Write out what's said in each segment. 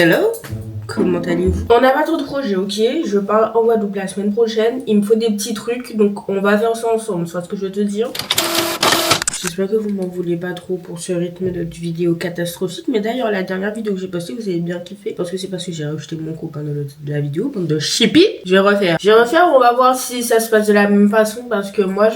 Hello, comment allez-vous? On n'a pas trop de projets, ok? Je pars en Guadeloupe la semaine prochaine. Il me faut des petits trucs, donc on va faire ça ensemble, tu vois ce que je veux te dire? J'espère que vous m'en voulez pas trop pour ce rythme de vidéo catastrophique. Mais d'ailleurs, la dernière vidéo que j'ai postée, vous avez bien kiffé. Parce que c'est parce que j'ai rejeté mon copain de la vidéo. Bande de chippy. Je vais refaire. On va voir si ça se passe de la même façon. Parce que moi,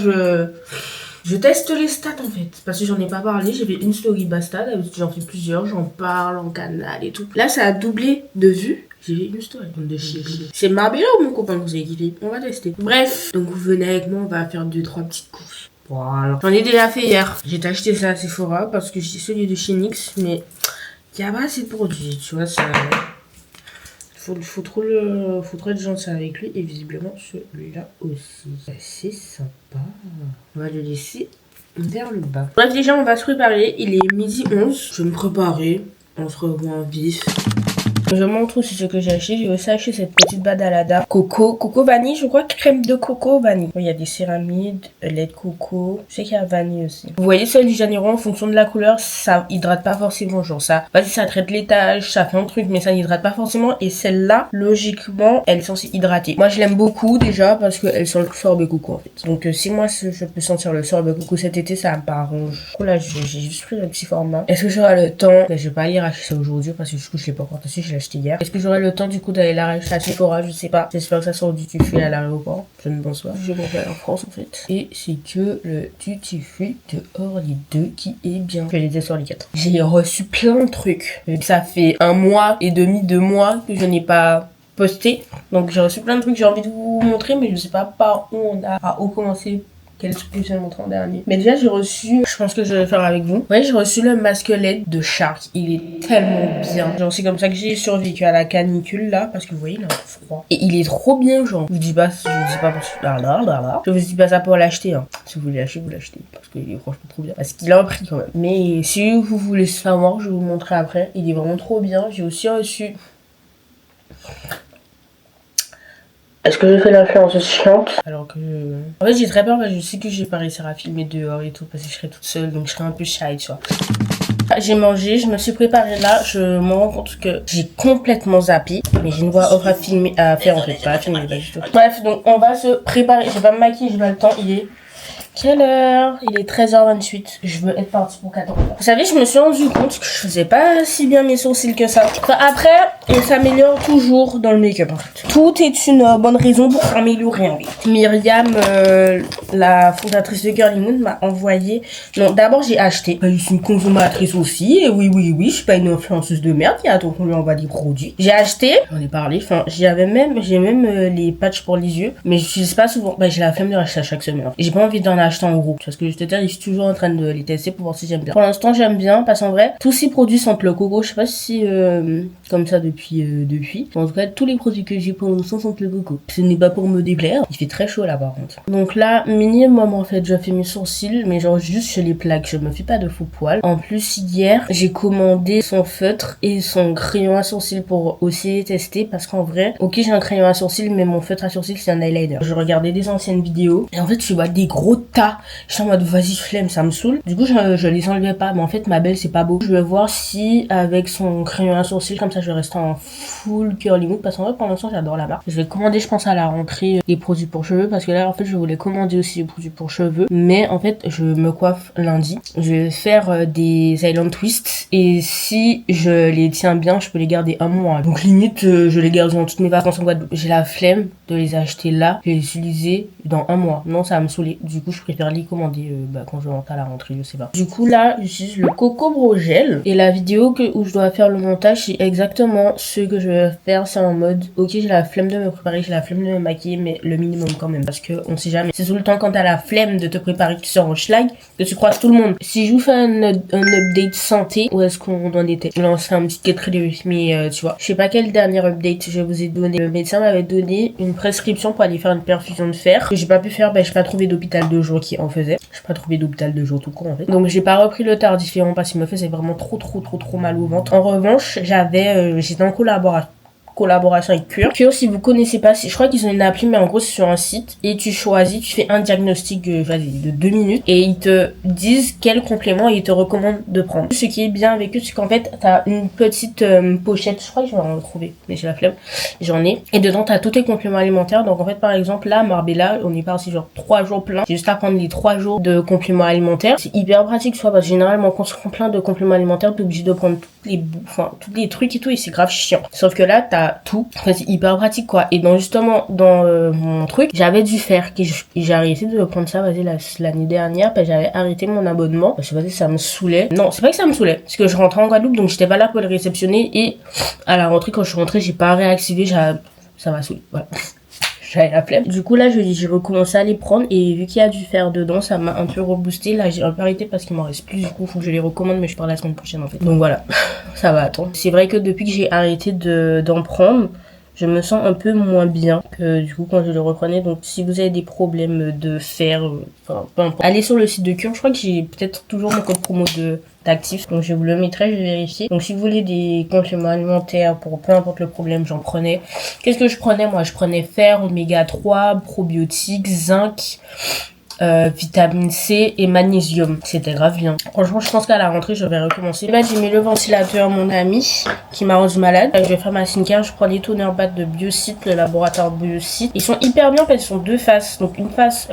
je teste les stats en fait. Parce que j'en ai pas parlé. J'ai fait une story basta. J'en fais plusieurs. J'en parle en canal et tout. Là, ça a doublé de vues. J'ai fait une story de chippy. C'est Marbella ou mon copain que vous avez kiffé? On va tester. Bref. Donc vous venez avec moi. On va faire 2-3 petites courses. Voilà. J'en ai déjà fait hier. J'ai acheté ça à Sephora parce que j'ai celui de chez NYX, mais il n'y a pas assez de produits, tu vois, ça... Faut trop être gentil avec lui, et visiblement celui-là aussi. C'est sympa. On va le laisser vers le bas. Bref, déjà, on va se préparer. Il est 12h11. Je vais me préparer. On se revoit en vif. Je montre aussi ce que j'ai acheté. J'ai aussi acheté cette petite badalada. Coco vanille, je crois, crème de coco vanille. Il y a des céramides, lait de coco. Je sais qu'il y a vanille aussi. Vous voyez, celle du Janeiro, en fonction de la couleur, ça hydrate pas forcément. Genre ça, vas-y, ça traite l'étage, ça fait un truc, mais ça n'hydrate pas forcément. Et celle-là, logiquement, elle est censée hydrater. Moi, je l'aime beaucoup déjà parce qu'elle sent le sorbet coco en fait. Donc, si moi, je peux sentir le sorbet coco cet été, ça m'arrange. Du coup, là, j'ai juste pris le petit format. Est-ce que j'aurai le temps? Je vais pas aller racheter ça aujourd'hui parce que du coup, je l'ai pas encore testé. Je l'ai acheté hier. Est-ce que j'aurai le temps du coup d'aller la racheter à Sephora? Je sais pas. J'espère que ça sort du tutu à l'aéroport. Je ne pense pas. Je vais aller en France en fait. Et c'est que le tutu de Orly 2 qui est bien. Je vais les sur les 4. J'ai reçu plein de trucs. Ça fait 1 mois et demi, 2 mois que je n'ai pas posté. Donc j'ai reçu plein de trucs. J'ai envie de vous montrer, mais je sais pas par où on a à où commencer. Quel truc que je viens de montrer en dernier. Mais déjà, j'ai reçu, je pense que je vais faire avec vous. Ouais, j'ai reçu le masque LED de Shark. Il est tellement bien. Genre, c'est comme ça que j'ai survécu à la canicule, là. Parce que vous voyez, il a un froid. Et il est trop bien, genre. Je vous dis pas pour... Je vous dis pas ça pour l'acheter, hein. Si vous voulez l'acheter, vous l'achetez. Parce qu'il est franchement trop bien. Parce qu'il a un prix quand même. Mais si vous voulez savoir, je vais vous montrer après. Il est vraiment trop bien. J'ai aussi reçu... Est-ce que je fais l'influenceuse chiante? Alors que... En fait, j'ai très peur parce que je sais que je vais pas réussir à filmer dehors et tout. Parce que je serai toute seule, donc je serai un peu shy, tu vois. J'ai mangé, je me suis préparée là. Je me rends compte que j'ai complètement zappé. Mais j'ai une voix off à filmer, à faire en fait. Pas à filmer, pas du tout. Bref, donc on va se préparer. Je vais pas me maquiller, j'ai pas le temps. Il est... Quelle heure? Il est 13h28. Je veux être partie pour 14h. Vous savez, je me suis rendu compte que je faisais pas si bien mes sourcils que ça. Enfin, après, on s'améliore toujours dans le make-up en fait. Tout est une bonne raison pour s'améliorer en fait. Myriam, la fondatrice de Girly Moon, m'a envoyé... Non, d'abord j'ai acheté. Je suis une consommatrice aussi. Et oui, je suis pas une influenceuse de merde. Il y a donc on lui envoie des produits. J'ai acheté, j'en ai parlé. Enfin, j'ai même les patchs pour les yeux. Mais je n'utilise pas souvent. J'ai la flemme de racheter à chaque semaine. Et j'ai pas envie d'en acheter en gros. Parce que je te dis, je suis toujours en train de les tester pour voir si j'aime bien. Pour l'instant, j'aime bien parce qu'en vrai, tous ces produits sentent le coco. Je sais pas si comme ça depuis. En tout cas, tous les produits que j'ai pour l'instant sentent le coco. Ce n'est pas pour me déplaire. Il fait très chaud là par contre. Donc là, minimum en fait, je fais mes sourcils, mais genre juste chez les plaques. Je me fais pas de faux poils. En plus, hier, j'ai commandé son feutre et son crayon à sourcils pour aussi les tester parce qu'en vrai, ok, j'ai un crayon à sourcils, mais mon feutre à sourcils c'est un eyeliner. Je regardais des anciennes vidéos et en fait, tu vois des gros tas. Je suis en mode vas-y flemme, ça me saoule. Du coup je les enlevais pas, mais en fait ma belle c'est pas beau. Je vais voir si avec son crayon à sourcils comme ça je vais rester en full curly mood parce qu'en vrai pour l'instant j'adore la marque. Je vais commander je pense à la rentrée des produits pour cheveux parce que là en fait je voulais commander aussi des produits pour cheveux, mais en fait je me coiffe lundi. Je vais faire des island twists et si je les tiens bien je peux les garder 1 mois. Donc limite je les garde dans toutes mes vacances en Guadeloupe. J'ai la flemme de les acheter là, je vais les utiliser dans 1 mois. Non, ça va me saouler. Du coup, je préfère les commander quand je rentre à la rentrée, je sais pas. Du coup, là, j'utilise le Coco Bro Gel. Et la vidéo où je dois faire le montage, c'est exactement ce que je vais faire. C'est en mode, ok, j'ai la flemme de me préparer, j'ai la flemme de me maquiller, mais le minimum quand même. Parce que on sait jamais. C'est tout le temps quand t'as la flemme de te préparer que tu sors en schlag, que tu croises tout le monde. Si je vous fais un update santé, où est-ce qu'on en était? Là, on se fait un petit get ready, mais tu vois. Je sais pas quel dernier update je vous ai donné. Le médecin m'avait donné une prescription pour aller faire une perfusion de fer. Que j'ai pas pu faire, j'ai pas trouvé d'hôpital de jour qui en faisait. J'ai pas trouvé d'hôpital de jour tout court en fait. Donc j'ai pas repris le tardiféron parce qu'il me faisait vraiment trop mal au ventre. En revanche, j'étais en collaboration avec Cure. Cure, si vous connaissez pas, je crois qu'ils ont une appli, mais en gros c'est sur un site et tu choisis, tu fais un diagnostic de 2 minutes et ils te disent quel complément ils te recommandent de prendre. Ce qui est bien avec eux, c'est qu'en fait t'as une petite pochette, je crois que je vais en retrouver, mais j'ai la flemme, j'en ai, et dedans t'as tous tes compléments alimentaires. Donc en fait par exemple là, Marbella, on est parti genre 3 jours plein, j'ai juste à prendre les 3 jours de compléments alimentaires. C'est hyper pratique, soit parce que généralement quand on prend plein de compléments alimentaires, t'es obligé de prendre tous les trucs et tout, et c'est grave chiant. Sauf que là t'as tout, enfin, c'est hyper pratique quoi. Et donc justement dans mon truc, j'avais dû faire, j'ai arrêté de prendre ça, vas-y, l'année dernière, parce que j'avais arrêté mon abonnement, parce que vas-y, ça me saoulait. Non, c'est pas que ça me saoulait, parce que je rentrais en Guadeloupe, donc j'étais pas là pour le réceptionner, et à la rentrée quand je suis rentrée, j'ai pas réactivé, ça m'a saoulé, voilà. J'avais la flemme. Du coup là j'ai recommencé à les prendre, et vu qu'il y a du fer dedans, ça m'a un peu reboosté. Là j'ai un peu arrêté parce qu'il m'en reste plus, du coup faut que je les recommande, mais je pars la semaine prochaine en fait. Donc voilà, ça va attendre. C'est vrai que depuis que j'ai arrêté d'en prendre, je me sens un peu moins bien que du coup quand je le reprenais. Donc si vous avez des problèmes de fer, enfin peu importe, allez sur le site de Cure. Je crois que j'ai peut-être toujours mon code promo d'actif, donc je vous le mettrai, je vais vérifier. Donc si vous voulez des compléments alimentaires pour peu importe le problème, j'en prenais. Qu'est-ce que je prenais? Moi je prenais fer, oméga 3, probiotiques, zinc, vitamine C et magnésium. C'était grave bien. Franchement, je pense qu'à la rentrée, je vais recommencer. Là, j'ai mis le ventilateur, mon ami, qui m'a rendu malade. Je vais faire ma skincare. Je prends les toner bat de Biocite, le laboratoire Biocite. Ils sont hyper bien parce qu'ils sont deux faces. Donc, une face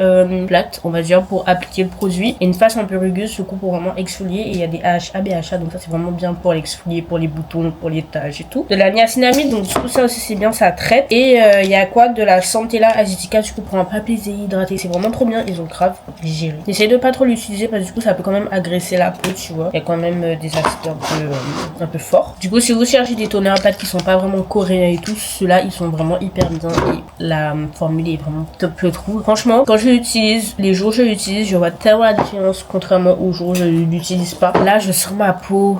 plate, on va dire, pour appliquer le produit, et une face un peu rugueuse, ce coup, pour vraiment exfolier. Et il y a des AHA, BHA, donc ça, c'est vraiment bien pour l'exfolier, pour les boutons, pour les taches et tout. De la niacinamide, donc tout ça aussi, c'est bien, ça traite. Et il y a quoi? De la Centella asiatica, du coup, pour un peu apaiser, hydrater. C'est vraiment trop bien. Ils ont grave digéré. J'essaie de pas trop l'utiliser parce que du coup ça peut quand même agresser la peau, tu vois. Il y a quand même des acides un peu forts. Du coup si vous cherchez des toners à pâtes qui sont pas vraiment coréens et tout, ceux-là ils sont vraiment hyper bien et la formule est vraiment top, je trouve. Franchement, quand je l'utilise, les jours où je l'utilise, je vois tellement la différence contrairement aux jours où je l'utilise pas. Là je sens ma peau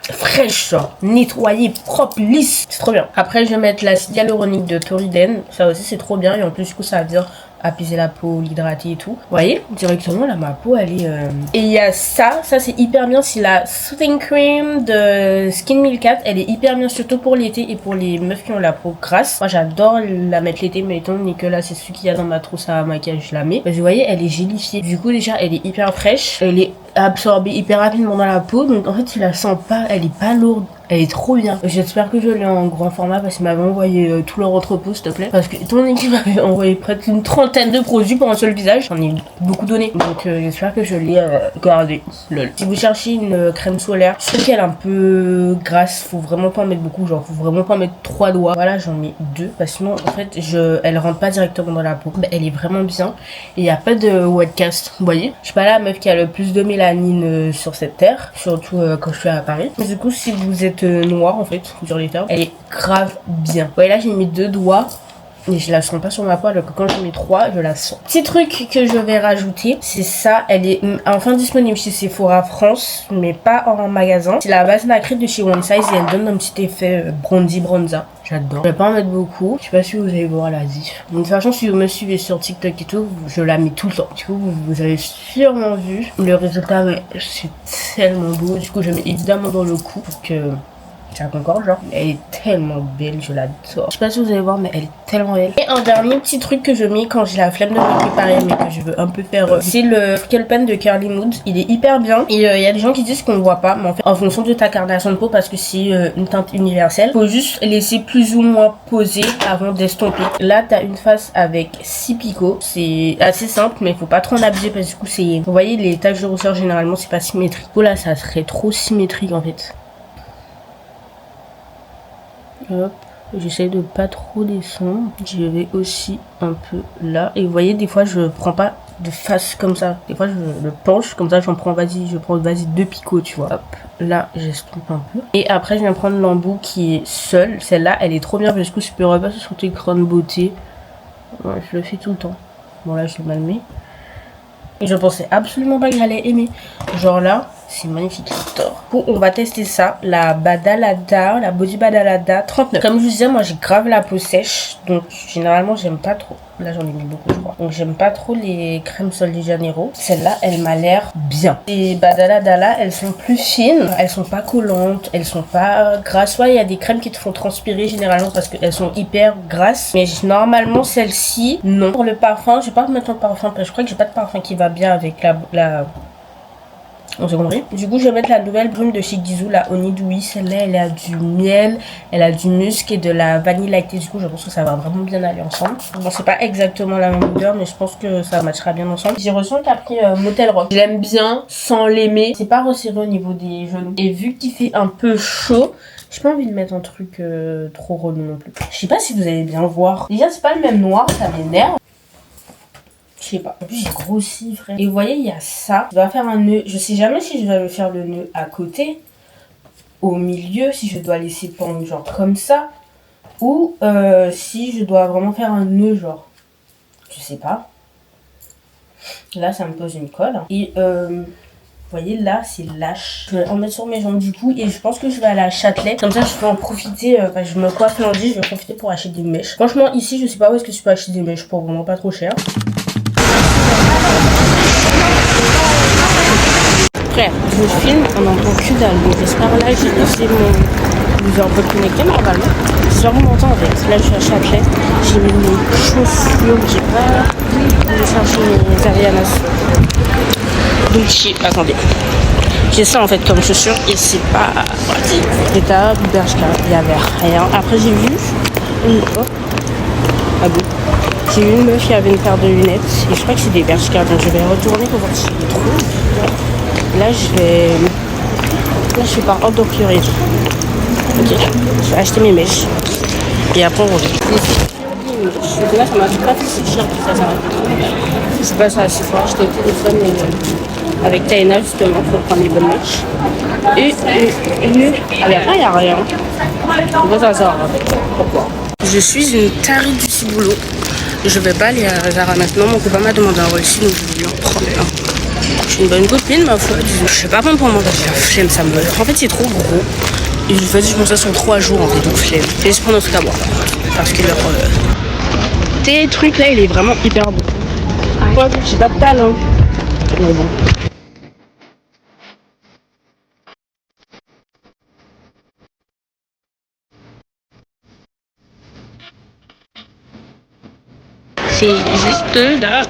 fraîche, nettoyée, propre, lisse. C'est trop bien. Après je vais mettre l'acide hyaluronique de Toriden. Ça aussi c'est trop bien, et en plus du coup ça vient apaiser la peau, l'hydrater et tout. Vous voyez, directement là ma peau elle est et il y a ça c'est hyper bien, c'est la Soothing Cream de Skin Milkat. Elle est hyper bien surtout pour l'été et pour les meufs qui ont la peau grasse. Moi j'adore la mettre l'été, mais étant donné que là c'est celui qu'il y a dans ma trousse à maquillage, je la mets. Vous voyez, elle est gélifiée. Du coup déjà elle est hyper fraîche, elle est absorbée hyper rapidement dans la peau, donc en fait tu la sens pas, elle est pas lourde. Elle est trop bien. J'espère que je l'ai en grand format parce qu'ils m'avaient envoyé tout leur entrepôt, s'il te plaît. Parce que ton équipe m'avait envoyé près d'une trentaine de produits pour un seul visage. J'en ai beaucoup donné. Donc j'espère que je l'ai gardé. Lol. Si vous cherchez une crème solaire, je sais qu'elle est un peu grasse. Faut vraiment pas en mettre beaucoup. Genre, faut vraiment pas en mettre 3 doigts. Voilà, j'en mets 2. Parce que sinon, en fait, elle rentre pas directement dans la peau. Mais elle est vraiment bien. Et il n'y a pas de wet cast. Vous voyez? Je suis pas la meuf qui a le plus de mélanine sur cette terre. Surtout quand je suis à Paris. Mais du coup, si vous êtes noire en fait, sur les termes, elle est grave bien. Vous voyez là, j'ai mis 2 doigts. Et je la sens pas sur ma peau, alors que quand je mets 3, je la sens. Petit truc que je vais rajouter, c'est ça. Elle est enfin disponible chez Sephora France, mais pas en magasin. C'est la base nacrée de chez One Size et elle donne un petit effet bronza. J'adore. Je vais pas en mettre beaucoup. Je sais pas si vous allez voir la diff. De toute façon, si vous me suivez sur TikTok et tout, je la mets tout le temps. Du coup, vous avez sûrement vu le résultat. C'est tellement beau. Du coup, je mets évidemment dans le cou pour que ça concorde, genre. Elle est tellement belle, je l'adore. Je sais pas si vous allez voir, mais elle est tellement belle. Et un dernier petit truc que je mets quand j'ai la flemme de me préparer, mais que je veux un peu faire, c'est le Freckle Pen de Curly Mood. Il est hyper bien. Et il y a des gens qui disent qu'on le voit pas, mais en fait, en fonction de ta carnation de peau, parce que c'est une teinte universelle, faut juste laisser plus ou moins poser avant d'estomper. Là, t'as une face avec 6 picots. C'est assez simple, mais faut pas trop en abuser parce que du coup, c'est, vous voyez, les taches de rousseur, généralement, c'est pas symétrique. Oh là, ça serait trop symétrique en fait. Hop, j'essaie de pas trop descendre. Je vais aussi un peu là. Et vous voyez, des fois, je prends pas de face comme ça. Des fois, je le penche comme ça. Je prends 2 picots, tu vois. Hop, là, j'estompe un peu. Et après, je viens prendre l'embout qui est seule. Celle-là, elle est trop bien parce que je peux repasser sur tes écran de beauté. Ouais, je le fais tout le temps. Bon, là, je l'ai mal mis. Et je pensais absolument pas que j'allais aimer. Genre là, C'est magnifique, j'adore. On va tester ça, la Badalada, la Body Badalada 39. Comme je vous disais, moi j'ai grave la peau sèche, donc généralement j'aime pas trop. Là j'en ai mis beaucoup je crois. Donc j'aime pas trop les crèmes Sol de Janeiro. Celle-là, elle m'a l'air bien. Les Badalada là, elles sont plus fines, elles sont pas collantes, elles sont pas grasses. Ouais, il y a des crèmes qui te font transpirer généralement parce qu'elles sont hyper grasses. Mais normalement celle-ci, non. Pour le parfum, je vais pas remettre un parfum parce que je crois que j'ai pas de parfum qui va bien avec la on s'est compris. Du coup, je vais mettre la nouvelle brume de chez Gisou, la Onidui. Celle-là, elle a du miel, elle a du musc et de la vanille lactée. Du coup, je pense que ça va vraiment bien aller ensemble. Bon, c'est pas exactement la même odeur, mais je pense que ça matchera bien ensemble. J'ai reçu un Capri Motel Rock. Je l'aime bien sans l'aimer. C'est pas resserré au niveau des genoux. Et vu qu'il fait un peu chaud, j'ai pas envie de mettre un truc trop relou non plus. Je sais pas si vous allez bien voir. Déjà, c'est pas le même noir, ça m'énerve. Je sais pas. En plus, j'ai grossi, frère. Et vous voyez, il y a ça. Je dois faire un nœud. Je sais jamais si je dois le faire le nœud à côté, au milieu, si je dois laisser pendre genre comme ça, ou si je dois vraiment faire un nœud genre. Je sais pas. Là, ça me pose une colle. Et vous voyez, là, c'est lâche. Je vais en mettre sur mes jambes du coup. Et je pense que je vais aller à Châtelet. Comme ça, je vais en profiter. Je me coiffe lundi. Je vais profiter pour acheter des mèches. Franchement, ici, je sais pas où est-ce que tu peux acheter des mèches pour vraiment pas trop cher. Frère, je filme, on n'entend que dalle. Donc j'espère là, j'ai laissé mon buzzer un peu connecté normalement. J'espère que vous m'entendez en fait. Là, je suis à Châtelet. J'ai mis mes chaussures. J'ai pas de chercher mes Arianas. Donc, attendez. J'ai ça en fait comme chaussures et c'est pas pratique. État Bershka, il y avait rien. Après, j'ai vu une. Oh, ah bon. J'ai vu une meuf qui avait une paire de lunettes et je crois que c'est des Bershka. Donc je vais retourner pour voir si je les trouve. Là, je vais par ordre de priorité. Ok, je vais acheter mes mèches. Et après, on revient. Là, ça m'a pas fait si cher que ça s'arrête. Je sais pas, ça assez fort. J'étais au téléphone avec Taina justement pour prendre les bonnes mèches. Et après, il n'y a rien. Pourquoi ça sort? Pourquoi? Je suis une tarée du ciboulot. Je vais pas aller à Zara maintenant. Mon copain m'a demandé un Rolls, donc je vais lui en prendre un. Je suis une bonne copine, ma foi. Je sais pas prendre pour manger la flemme, ça me. En fait, c'est trop gros. Et vas-y, je pense que ça sont 3 jours en fait, donc flemme. Et je prends un truc à boire. Parce que leur. Tes trucs là, il est vraiment hyper bon. Ouais, j'ai pas de talent. Mais bon. C'est juste là.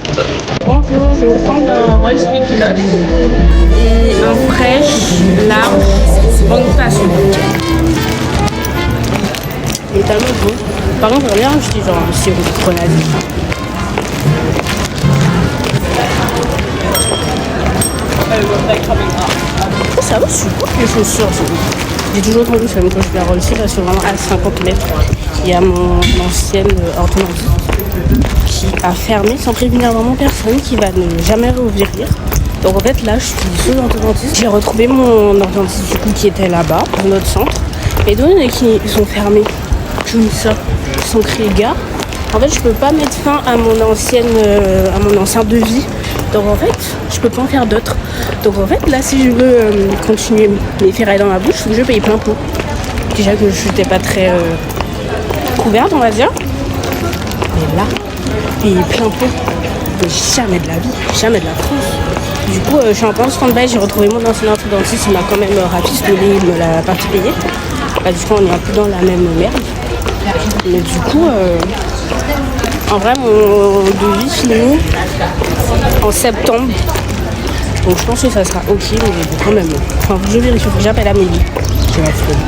Bonjour, je vais prendre un Rolls là. Et un fraîche, large, bonne passion. Il est tellement bon. Par contre, j'aimerais bien acheter genre un sirop de grenade. Ça va super les chaussures. J'ai toujours entendu ça, mais quand je vais à Rolls, là, c'est vraiment à 50 mètres. Il y a mon ancienne orthodontiste qui a fermé sans prévenir vraiment personne, qui va ne jamais rouvrir. Donc en fait là je suis sous orthodontiste. J'ai retrouvé mon orthodontiste du coup qui était là-bas, dans notre centre. Et donc ils sont fermés. Je me dis ça, ils sont créés gars. En fait je peux pas mettre fin à mon ancien devis. Donc en fait je peux pas en faire d'autres. Donc en fait là si je veux continuer mes ferrailles dans ma bouche, il faut que je paye plein pot. Déjà que je n'étais pas très couverte on va dire. Mais là, payer plein pot, jamais de la vie, jamais de la France. Du coup, je suis un peu en stand-by, j'ai retrouvé mon ancien orthodontiste, il m'a quand même rafistolé, il me l'a pas fait payer. Bah, du coup, on est un peu dans la même merde. Mais du coup, en vrai, mon devis finit en septembre. Donc je pense que ça sera ok, mais quand même. Enfin, je vérifie, faut que j'appelle Amélie. J'ai la flemme.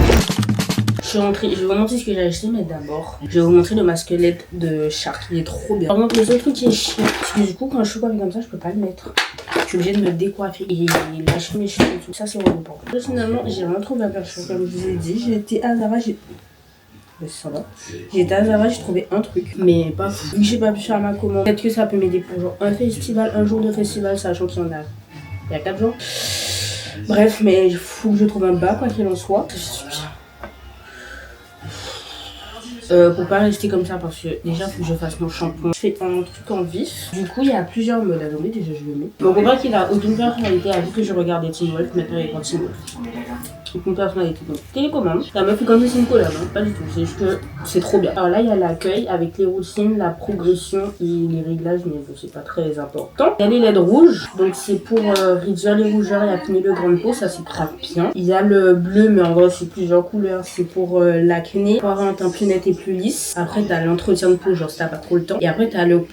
Je vais vous montrer ce que j'ai acheté, mais d'abord, je vais vous montrer le masque LED de Shark. Il est trop bien. Par contre, le seul truc qui est chiant, c'est que du coup, quand je suis coiffée comme ça, je peux pas le mettre. Je suis obligée de me décoiffer et lâcher mes cheveux et tout. Ça, c'est vraiment pas. Personnellement, j'ai rien trouvé à faire chaud, comme je vous ai dit. J'ai été à Zara, ça va. J'ai été à Zara, j'ai trouvé un truc, mais pas fou. Vu que j'ai pas pu faire ma commande, peut-être que ça peut m'aider pour genre un festival, un jour de festival, sachant qu'il y en a. Il y a 4 jours. Bref, mais il faut que je trouve un bas, quoi qu'il en soit. pour pas rester comme ça parce que déjà faut que je fasse mon shampoing. Je fais un truc en vif. Du coup il y a plusieurs modes à nommer, déjà je le mets. Mon copain qu'il a aucune personnalité a vu que je regardais Teen Wolf, maintenant il est Teen Wolf. Aucune personnalité, donc télécommande. La meuf est comme si c'est une collab, hein. Pas du tout, c'est juste que c'est trop bien. Alors là il y a l'accueil avec les routines, la progression et les réglages, mais bon, c'est pas très important. Il y a les LED rouges, donc c'est pour réduire les rougeurs et affiner le grain de peau, ça c'est grave bien. Il y a le bleu, mais en vrai c'est plusieurs couleurs, c'est pour l'acné, pour avoir un teint plus net et plus lisse. Après t'as l'entretien de peau, genre si t'as pas trop le temps. Et après t'as le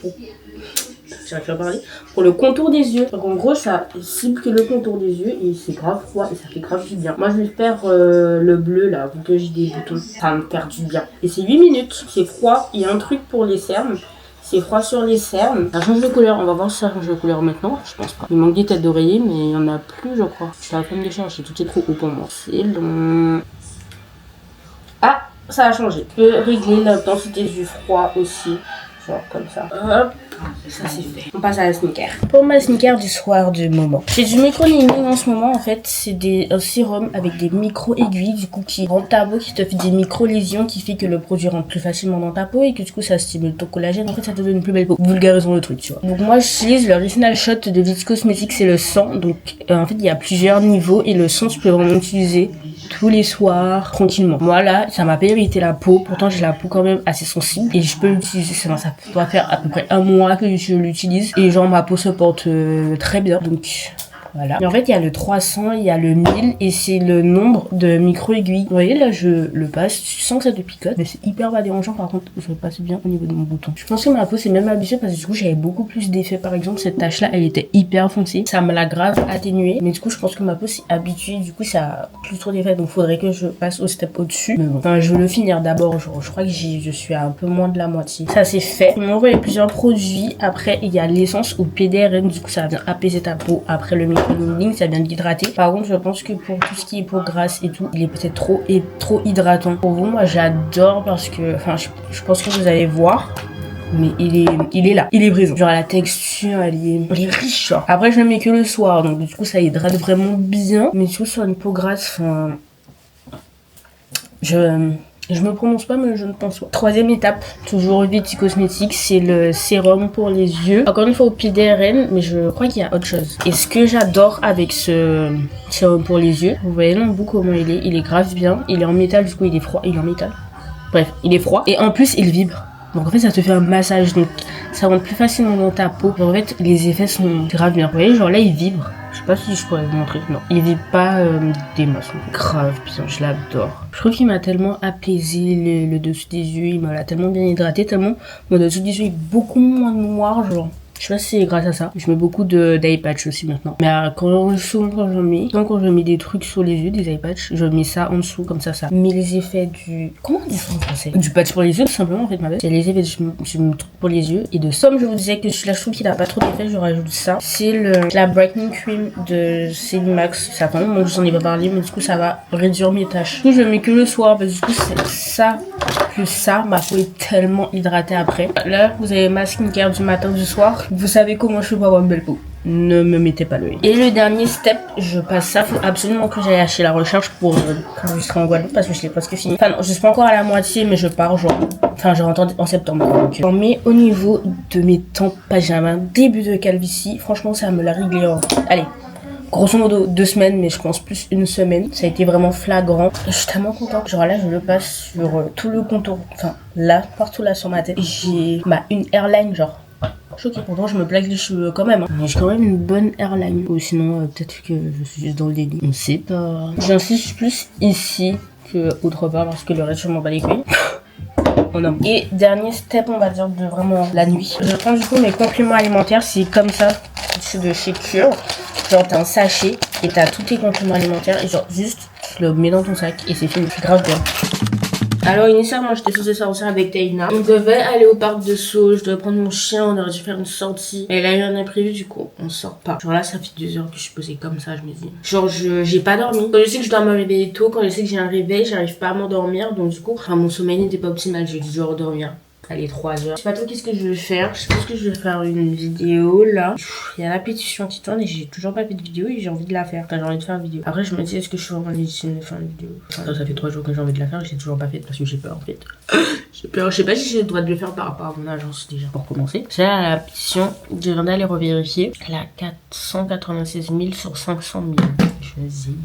j'arrive pas à parler, pour le contour des yeux. Donc en gros ça cible que le contour des yeux et c'est grave froid et ça fait grave du bien. Moi je vais faire le bleu là, vu que j'ai des boutons, ça me faire du bien. Et c'est 8 minutes, c'est froid, il y a un truc pour les cernes. C'est froid sur les cernes. Ça change de couleur, on va voir si ça change de couleur maintenant. Je pense pas. Il manque des têtes d'oreiller, mais il y en a plus, je crois. Je suis à la fin de décharger, tout est trop haut pour moi. C'est long. Ah, ça a changé. Je peux régler l'intensité du froid aussi. Genre comme ça. Hop. Ça c'est fait. On passe à la skincare. Pour ma skincare du soir du moment. J'ai du micro-needling en ce moment en fait. C'est un sérum avec des micro-aiguilles du coup qui rend ta peau, qui te fait des micro-lésions, qui fait que le produit rentre plus facilement dans ta peau et que du coup ça stimule ton collagène. En fait ça te donne une plus belle peau. Vulgarisons le truc tu vois. Donc moi j'utilise l'original shot de Vits Cosmetics, c'est le 100. Donc en fait il y a plusieurs niveaux et le 100 tu peux vraiment l'utiliser tous les soirs tranquillement. Moi là ça m'a pas irrité la peau. Pourtant j'ai la peau quand même assez sensible et je peux l'utiliser. Ça doit faire à peu près un mois que je l'utilise et genre ma peau se porte très bien donc voilà. Et en fait il y a le 300, il y a le 1000 et c'est le nombre de micro-aiguilles. Vous voyez là je le passe, je sens que ça te picote mais c'est hyper pas dérangeant. Par contre je le passe bien au niveau de mon bouton. Je pense que ma peau s'est même habituée parce que du coup j'avais beaucoup plus d'effets. Par exemple cette tache là elle était hyper foncée, ça me l'a grave atténuée mais du coup je pense que ma peau s'est habituée, du coup ça a plus trop d'effets donc faudrait que je passe au step au dessus. Mais bon, enfin je veux le finir d'abord, genre, je crois que je suis à un peu moins de la moitié. Ça c'est fait. Ils m'ont envoyé plusieurs produits. Après il y a l'essence au PDRN, du coup ça vient apaiser ta peau. Après le micro-needling ça vient l'hydrater. Par contre je pense que pour tout ce qui est peau grasse et tout il est peut-être trop hydratant pour vous. Moi j'adore parce que enfin je pense que vous allez voir mais il est là, il est présent. Genre la texture elle est riche genre. Après je le mets que le soir donc du coup ça hydrate vraiment bien mais du coup sur une peau grasse enfin je me prononce pas mais je ne pense pas. Troisième étape, toujours Vits Cosmetics, c'est le sérum pour les yeux. Encore une fois au PDRN, mais je crois qu'il y a autre chose. Et ce que j'adore avec ce sérum pour les yeux, vous voyez l'embout comment il est grave bien. Il est en métal, du coup il est froid, il est en métal. Bref, il est froid. Et en plus il vibre. Donc en fait ça te fait un massage, donc ça rentre plus facilement dans ta peau. En fait les effets sont grave bien. Vous voyez genre là il vibre. Je sais pas si je pourrais vous montrer. Non, il vibre pas des masses. Grave bien, je l'adore. Je trouve qu'il m'a tellement apaisé le dessous des yeux. Il m'a tellement bien hydraté, tellement mon dessous des yeux est beaucoup moins noir genre. Je sais pas si c'est grâce à ça. Je mets beaucoup d'eye patch aussi maintenant. Mais souvent quand je mets des trucs sur les yeux, des eye patch, je mets ça en dessous comme ça met les effets du... Comment on dit ça en français? Du patch pour les yeux tout simplement en fait ma belle. C'est les effets je me trouve pour les yeux. Et de somme je vous disais que celui-là je trouve qu'il a pas trop d'effet, je rajoute ça. C'est la brightening cream de Celimax. Ça fait un moment que j'en ai pas parlé mais du coup ça va réduire mes taches. Du coup je le mets que le soir parce que du coup c'est ça plus ça. Ma peau est tellement hydratée après. Là vous avez ma skincare du matin du soir. Vous savez comment je fais pour avoir une belle peau. Ne me mettez pas l'œil. Et le dernier step, je passe ça. Faut absolument que j'aille acheter la recharge pour quand je serai en Guadeloupe parce que je l'ai presque fini. Enfin non, je suis pas encore à la moitié mais je pars genre. Enfin je rentre en septembre. Donc, mais au niveau de mes tempes, j'avais un début de calvitie. Franchement ça me l'a réglé en... Allez. Grosso modo 2 semaines mais je pense plus 1 semaine. Ça a été vraiment flagrant. Et je suis tellement contente. Genre là je le passe sur tout le contour. Enfin là, partout là sur ma tête. J'ai une airline genre. Choquée, pourtant je me plaque les cheveux quand même hein. Mais j'ai quand même une bonne airline. Ou sinon peut-être que je suis juste dans le délit. On sait pas. J'insiste plus ici que autre part parce que le reste je m'en bats les couilles. Oh non. Et dernier step on va dire de vraiment la nuit. Je prends du coup mes compléments alimentaires. C'est comme ça. C'est de chez Cure. Genre t'as un sachet et t'as tous tes compléments alimentaires. Et genre juste tu le mets dans ton sac et c'est fini. C'est grave bien. Alors initialement j'étais censée sortir avec Taina. On devait aller au parc de Sceaux, je devais prendre mon chien, on aurait dû faire une sortie. Elle a eu un imprévu du coup on sort pas. Genre là ça fait 2 heures que je suis posée comme ça, je me dis. Genre j'ai pas dormi. Quand je sais que je dois me réveiller tôt, quand je sais que j'ai un réveil, j'arrive pas à m'endormir. Donc du coup mon sommeil n'était pas optimal, j'ai dû redormir Allez, 3 heures. Je sais pas trop qu'est-ce que je vais faire. Je pense que je vais faire une vidéo là. Il y a la pétition qui tourne et j'ai toujours pas fait de vidéo et j'ai envie de la faire. Enfin, j'ai envie de faire une vidéo. Après, je me dis, est-ce que je suis vraiment légitime de faire une vidéo? Enfin, ça fait 3 jours que j'ai envie de la faire et j'ai toujours pas fait parce que j'ai peur en fait. J'ai peur. Je sais pas si j'ai le droit de le faire par rapport à mon agence déjà pour commencer. C'est là la pétition. Je viens d'aller revérifier. Elle a 496 000 sur 500 000. Je dis,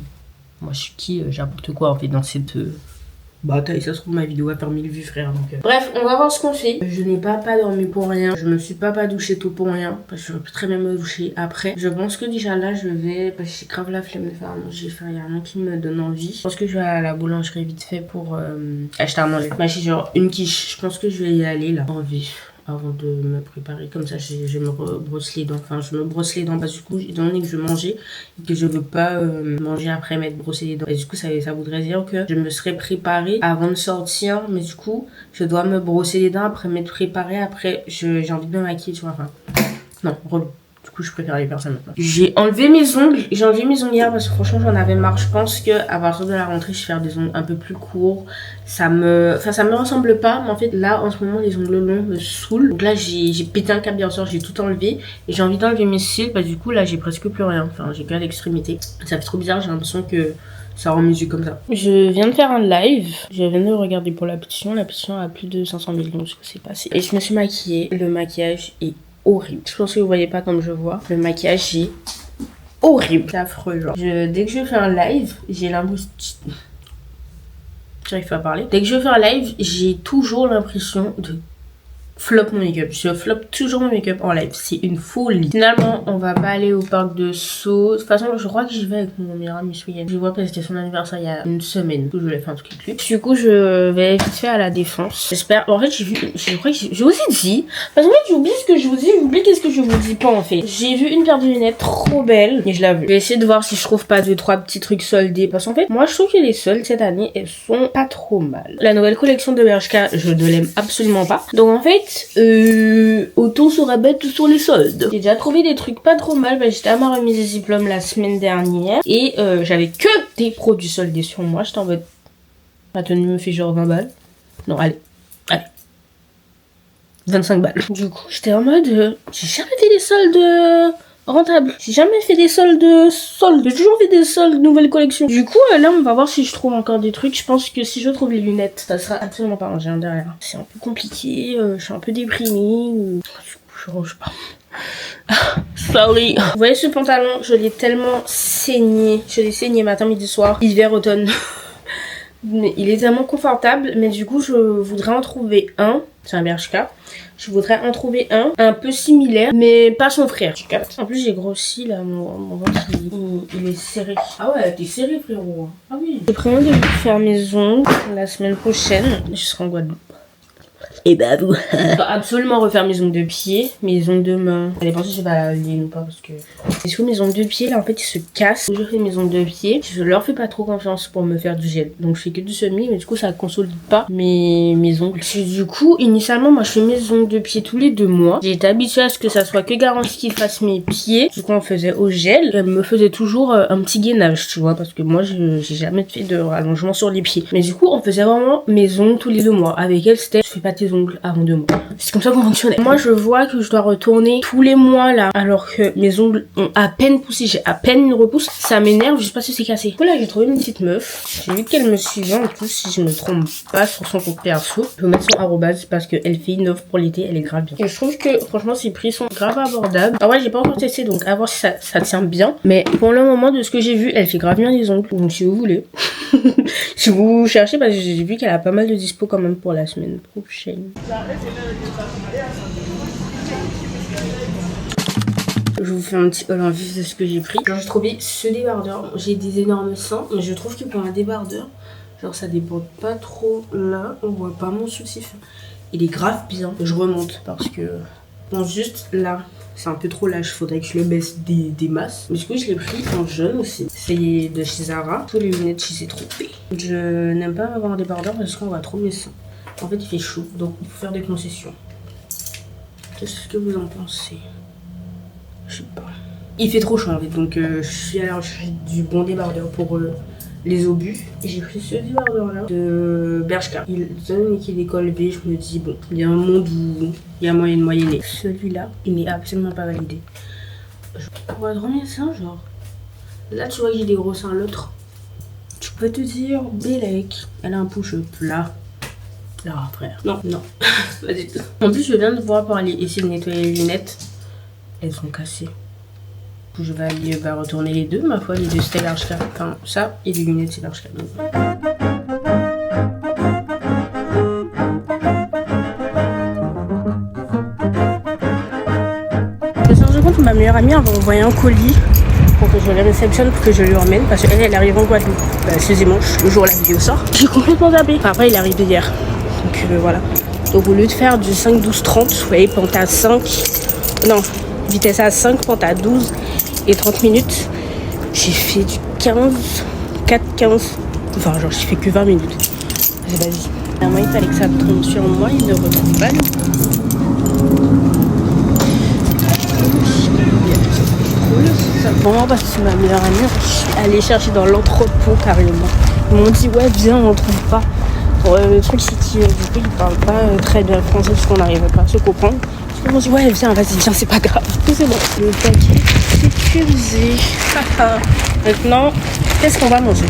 moi je suis qui? J'apporte quoi en fait dans cette. Bah et ça se trouve ma vidéo va faire 1000 vues frère donc Bref on va voir ce qu'on fait. Je n'ai pas dormi pour rien. Je me suis pas douché tôt pour rien. Parce que je peux très bien me doucher après. Je pense que déjà là je vais. Parce que j'ai grave la flemme de faire à manger. Enfin y a rien qui me donne envie. Je pense que je vais à la boulangerie vite fait pour acheter à manger. Bah j'ai genre une quiche. Je pense que je vais y aller là en vif. Avant de me préparer comme ça je me brosse les dents, enfin je me brosse les dents parce que du coup étant donné que je mangeais et que je veux pas manger après m'être brossé les dents et du coup ça voudrait dire que je me serais préparée avant de sortir mais du coup je dois me brosser les dents après m'être préparée, après j'ai envie de me maquiller tu vois, enfin non relou. Du coup, je préfère les personnes maintenant. J'ai enlevé mes ongles. J'ai enlevé mes ongles hier parce que franchement, j'en avais marre. Je pense que à partir de la rentrée, je vais faire des ongles un peu plus courts. Ça me ressemble pas. Mais en fait, là, en ce moment, les ongles longs me saoulent. Donc là, j'ai pété un câble bien sûr. J'ai tout enlevé. Et j'ai envie d'enlever mes cils. Bah, du coup, là, j'ai presque plus rien. Enfin, j'ai qu'à l'extrémité. Ça fait trop bizarre. J'ai l'impression que ça rend mes yeux comme ça. Je viens de faire un live. Je viens de regarder pour la pétition. La pétition a plus de 500 000. Donc, ce que c'est passé. Et je me suis maquillée. Le maquillage est horrible. Je pense que vous voyez pas comme je vois. Le maquillage est horrible. C'est affreux genre. Dès que je fais un live, j'ai l'impression... J'arrive pas à parler. Dès que je fais un live, j'ai toujours l'impression de flop mon make-up. Je flop toujours mon make-up en live. C'est une folie. Finalement, on va pas aller au parc de Sceaux. De toute façon, je crois que j'y vais avec mon meilleur ami ce week-end. Je vois que c'était son anniversaire il y a une semaine. Du coup, je l'ai fait un truc avec lui. Du coup, je vais vite fait à la Défense. J'espère. En fait, je crois que j'ai aussi dit. Parce qu'en fait, j'oublie ce que je vous dis. J'oublie qu'est-ce que je vous dis pas en fait. J'ai vu une paire de lunettes trop belle. Et je l'ai vue. Je vais essayer de voir si je trouve pas 2-3 petits trucs soldés. Parce qu'en fait, moi, je trouve que les soldes cette année, elles sont pas trop mal. La nouvelle collection de Bershka, je ne l'aime absolument pas. Donc en fait, autant se rabattre sur les soldes. J'ai déjà trouvé des trucs pas trop mal. Bah, j'étais à ma remise des diplômes la semaine dernière et j'avais que des produits soldés sur moi. J'étais en mode, ma tenue me fait genre 20 balles. Non, allez 25 balles. Du coup, j'étais en mode, j'ai jamais fait des soldes rentable. J'ai jamais fait des soldes. J'ai toujours fait des soldes nouvelles collections. Du coup, là, on va voir si je trouve encore des trucs. Je pense que si je trouve les lunettes, ça sera absolument pas rangé derrière. C'est un peu compliqué. Je suis un peu déprimée. Du coup, je range pas. Sorry. Vous voyez ce pantalon, je l'ai tellement saigné. Je l'ai saigné matin, midi, soir, hiver, automne. Mais il est tellement confortable. Mais du coup, je voudrais en trouver un. C'est un Bershka. Je voudrais en trouver un peu similaire, mais pas son frère. En plus, j'ai grossi là, mon ventre il est serré. Ah ouais, t'es serré frérot. Ah oui. J'ai prévu de faire mes ongles la semaine prochaine. Je serai en Guadeloupe. Et bah vous. Je dois absolument refaire mes ongles de pied, mes ongles de main. Allez, pensez si je vais la lier ou pas parce que. Et du coup, mes ongles de pied là en fait ils se cassent. Je fais mes ongles de pied. Je leur fais pas trop confiance pour me faire du gel. Donc je fais que du semi, mais du coup ça consolide pas mes ongles. Du coup, initialement, moi je fais mes ongles de pied tous les 2 mois. J'ai été habituée à ce que ça soit que Garantie qui fasse mes pieds. Du coup, on faisait au gel. Elle me faisait toujours un petit gainage, tu vois, parce que moi j'ai jamais fait de rallongement sur les pieds. Mais du coup, on faisait vraiment mes ongles tous les 2 mois. Avec elle, c'était je fais pas tes ongles avant 2 mois. C'est comme ça qu'on fonctionnait. Moi, je vois que je dois retourner tous les mois là, alors que mes ongles ont à peine poussé, j'ai à peine une repousse. Ça m'énerve, je sais pas si c'est cassé. Du coup, là, j'ai trouvé une petite meuf. J'ai vu qu'elle me suivait en plus, si je me trompe pas, sur son compte perso. Je vais mettre son arrobase parce qu'elle fait une offre pour l'été, elle est grave bien. Et je trouve que franchement, ses prix sont grave abordables. Ah ouais, j'ai pas encore testé, donc à voir si ça tient bien. Mais pour le moment, de ce que j'ai vu, elle fait grave bien les ongles. Donc si vous voulez, si vous cherchez, parce que j'ai vu qu'elle a pas mal de dispo quand même pour la semaine prochaine. Je vous fais un petit haul en vif de ce que j'ai pris. Genre, j'ai trouvé ce débardeur. J'ai des énormes seins, mais je trouve que pour un débardeur, genre ça déborde pas trop là. On voit pas mon soutif. Il est grave bien. Je remonte parce que bon, juste là, c'est un peu trop lâche. Faudrait que je le baisse des masses. Mais du coup, je l'ai pris en jaune aussi. C'est de chez Zara. Tous les lunettes chez C'est Trompé. Je n'aime pas avoir un débardeur parce qu'on voit trop mes seins. En fait, il fait chaud, donc il faut faire des concessions. Qu'est-ce que vous en pensez? Je sais pas. Il fait trop chaud en fait, donc je suis à la recherche du bon débardeur pour les obus. Et j'ai pris ce débardeur là de Bershka. Il donne qu'il est col V. Je me dis bon, il y a un monde où il y a moyen de moyenner. Celui-là, il n'est absolument pas validé. Pour être remis ça, genre. Là, tu vois qu'il y a des gros seins. L'autre, tu peux te dire, Bélec, elle a un push plat. Là, frère. Non, non, pas du tout. En plus, je viens de voir pour aller essayer de nettoyer les lunettes. Elles sont cassées. Je vais aller retourner les deux, ma foi. Les deux, c'était Bershka. Enfin, ça et les lunettes, c'est Bershka. Je me suis rendu compte que ma meilleure amie avait envoyé un colis pour que je le réceptionne, pour que je lui emmène, parce qu'elle, elle arrive en Guadeloupe ce dimanche, le jour où la vidéo sort. J'ai complètement zappé. Enfin, après, il est arrivé hier. Donc voilà. Donc au lieu de faire du 5, 12, 30, vous voyez, pente à 5, non, vitesse à 5, pente à 12 et 30 minutes, j'ai fait du 15, 4, 15, enfin genre j'ai fait que 20 minutes. J'ai pas dit. Moi, il fallait que ça tombe sur moi, il ne retrouve pas le vraiment parce que c'est ma meilleure amie, je suis allée chercher dans l'entrepôt carrément. Ils m'ont dit ouais viens, on trouve pas. Le truc c'est qu'ils du coup ils parlent pas très bien français parce qu'on n'arrivait pas à se comprendre. Ils m'ont dit ouais viens, vas-y viens, c'est pas grave. Tout c'est bon. Le paquet sécurisé. Maintenant, qu'est-ce qu'on va manger?